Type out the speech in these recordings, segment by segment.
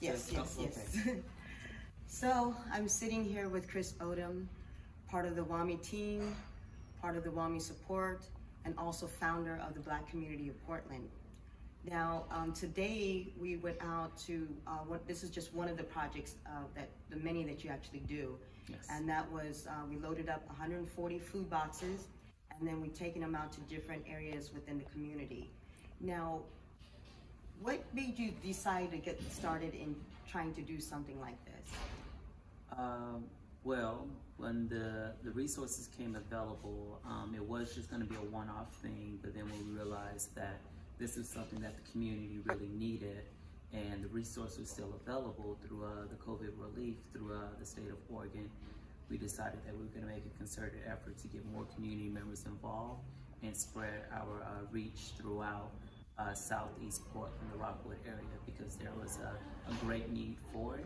Yes, yes, Oh, yes. okay. So I'm sitting here with Chris Odom, part of the WAMI team, part of the WAMI support, and also founder of the Black community of Portland. Now, today we went out to, this is just one of the projects the many that you actually do. Yes. And that was, we loaded up 140 food boxes, and then we've taken them out to different areas within the community. Now, what made you decide to get started in trying to do something like this? Well, when the resources came available, it was just going to be a one-off thing, but then when we realized that this is something that the community really needed, and the resource was still available through the COVID relief through the state of Oregon, we decided that we were going to make a concerted effort to get more community members involved and spread our reach throughout Southeast Portland, the Rockwood area, because there was a great need for it.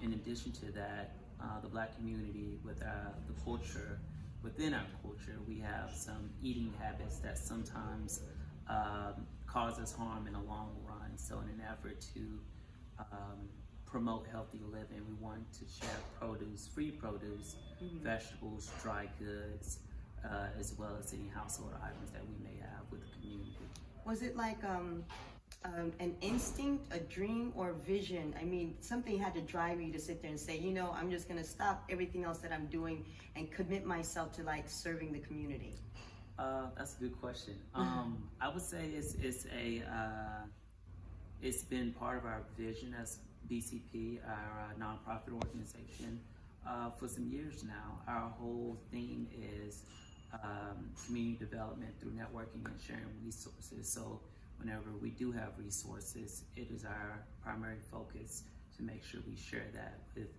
In addition to that, the Black community, with the culture, within our culture, we have some eating habits that sometimes cause us harm in the long run. So in an effort to promote healthy living, we wanted to share produce, free produce, vegetables, dry goods, as well as any household items that we may have with the community. Was it like an instinct, a dream, or vision? I mean, something had to drive you to sit there and say, you know, I'm just gonna stop everything else that I'm doing and commit myself to like serving the community. That's a good question. I would say it's been part of our vision as BCP, our nonprofit organization, for some years now. Our whole theme is community development through networking and sharing resources. So whenever we do have resources, it is our primary focus to make sure we share that with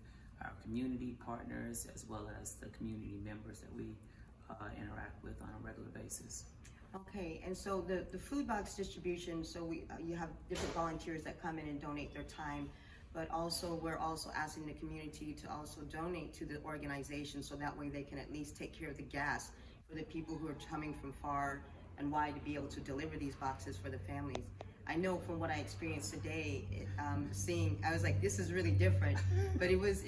our community partners as well as the community members that we interact with on a regular basis. Okay, and so the food box distribution, so you have different volunteers that come in and donate their time, but also we're also asking the community to also donate to the organization, so that way they can at least take care of the gas for the people who are coming from far and wide to be able to deliver these boxes for the families. I know from what I experienced today, I was like, this is really different, but it was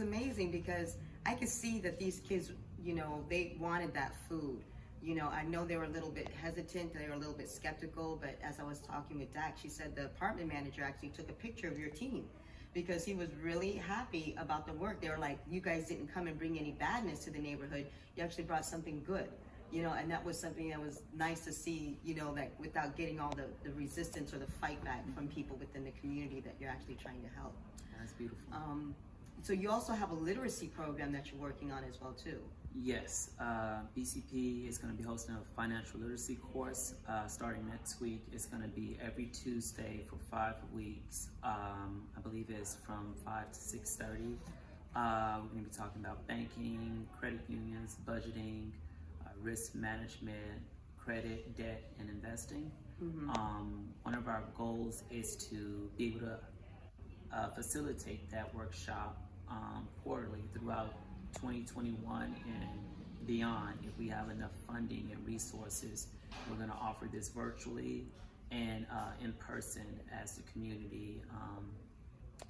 amazing because I could see that these kids, you know, they wanted that food. You know, I know they were a little bit hesitant, they were a little bit skeptical, but as I was talking with Dak, she said the apartment manager actually took a picture of your team because he was really happy about the work. They were like, you guys didn't come and bring any badness to the neighborhood, you actually brought something good. You know, and that was something that was nice to see, you know, that without getting all the resistance or the fight back from people within the community that you're actually trying to help. That's beautiful. So you also have a literacy program that you're working on as well too. Yes, BCP is going to be hosting a financial literacy course starting next week. It's going to be every Tuesday for 5 weeks. I believe it's from 5 to 6:30. We're going to be talking about banking, credit unions, budgeting, risk management, credit, debt, and investing. One of our goals is to be able to facilitate that workshop quarterly throughout 2021 and beyond. If we have enough funding and resources, we're going to offer this virtually and in person as the community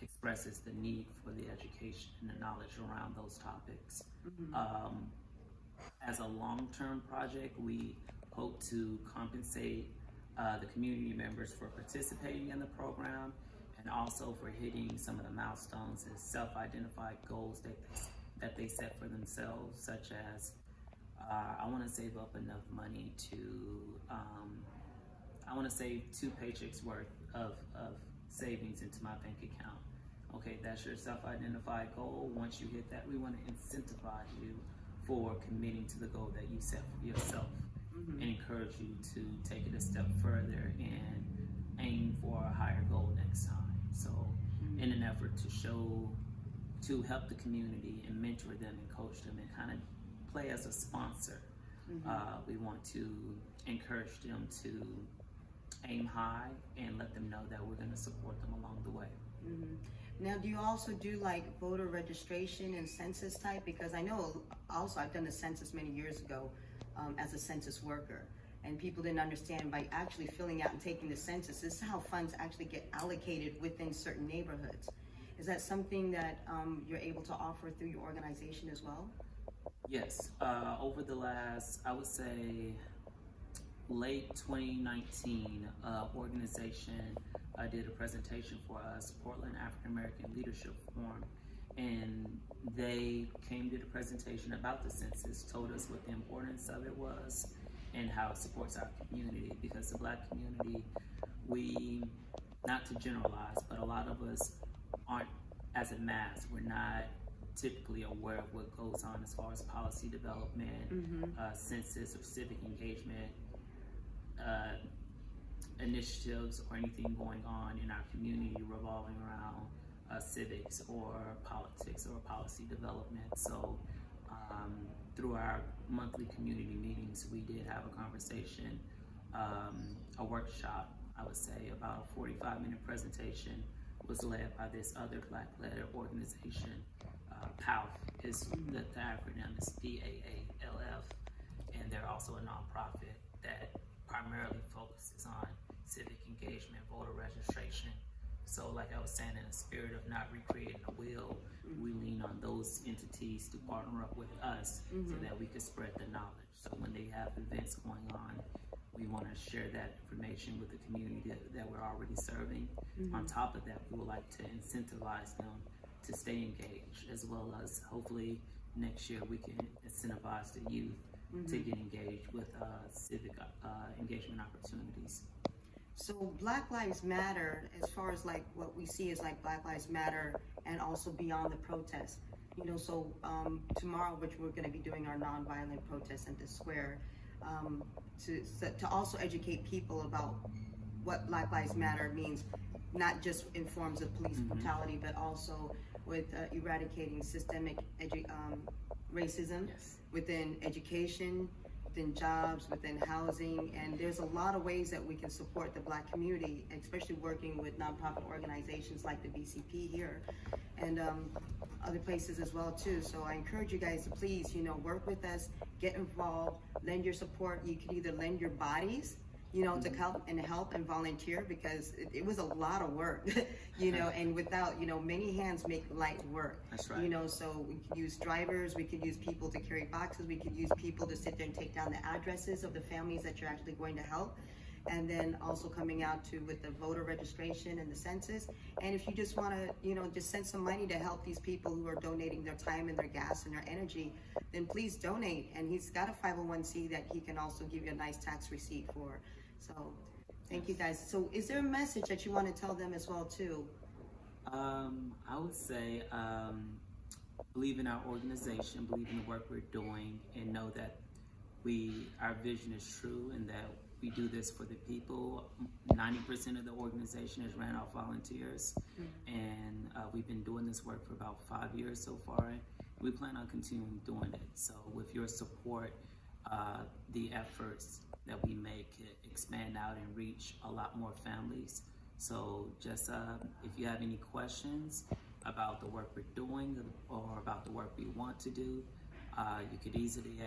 expresses the need for the education and the knowledge around those topics. As a long-term project, we hope to compensate the community members for participating in the program and also for hitting some of the milestones and self-identified goals that they set for themselves, such as I want to save up enough money to, I want to save 2 paychecks worth of savings into my bank account. Okay, that's your self-identified goal. Once you hit that, we want to incentivize you for committing to the goal that you set for yourself and encourage you to take it a step further and aim for a higher goal next time. So in an effort to help the community and mentor them and coach them and kind of play as a sponsor, we want to encourage them to aim high and let them know that we're going to support them along the way. Now, do you also do like voter registration and census type? Because I know also I've done the census many years ago as a census worker. and people didn't understand by actually filling out and taking the census. This is how funds actually get allocated within certain neighborhoods. Is that something that you're able to offer through your organization as well? Yes, over the last, I would say, late 2019, organization did a presentation for us, Portland African American Leadership Forum, and they came to the presentation about the census, told us what the importance of it was and how it supports our community, because the Black community, we, not to generalize, but a lot of us aren't, as a mass, we're not typically aware of what goes on as far as policy development, census or civic engagement, initiatives or anything going on in our community revolving around civics or politics or policy development. So through our monthly community meetings, we did have a conversation, a workshop, I would say about a 45-minute presentation was led by this other Black-led organization. PALF is the acronym is PAALF, and they're also a nonprofit that primarily focuses on civic engagement, voter registration. So like I was saying, in the spirit of not recreating the wheel, we lean on those entities to partner up with us so that we can spread the knowledge. So when they have events going on, we want to share that information with the community that we're already serving. On top of that, we would like to incentivize them to stay engaged, as well as hopefully next year we can incentivize the youth to get engaged with civic engagement opportunities. So Black Lives Matter, as far as like what we see is like Black Lives Matter and also beyond the protest. You know, so tomorrow, which we're going to be doing our nonviolent protest at the square, to also educate people about what Black Lives Matter means, not just in forms of police brutality, but also with eradicating systemic racism within education, within jobs, within housing, and there's a lot of ways that we can support the Black community, especially working with nonprofit organizations like the BCP here, and other places as well too. So I encourage you guys to please, you know, work with us, get involved, lend your support. You can either lend your bodies, you know, to help and volunteer, because it was a lot of work, you know, and without, you know, many hands make light work. That's right. You know, so we could use drivers, we could use people to carry boxes, we could use people to sit there and take down the addresses of the families that you're actually going to help. And then also coming out to with the voter registration and the census. And if you just want to, you know, just send some money to help these people who are donating their time and their gas and their energy, then please donate. And he's got a 501c that he can also give you a nice tax receipt for. So thank you guys. So is there a message that you want to tell them as well too? I would say believe in our organization, believe in the work we're doing, and know that our vision is true and that we do this for the people. 90% of the organization is ran off volunteers, and we've been doing this work for about 5 years so far. We plan on continuing doing it. So with your support, the efforts that we make expand out and reach a lot more families. So just if you have any questions about the work we're doing or about the work we want to do, you could easily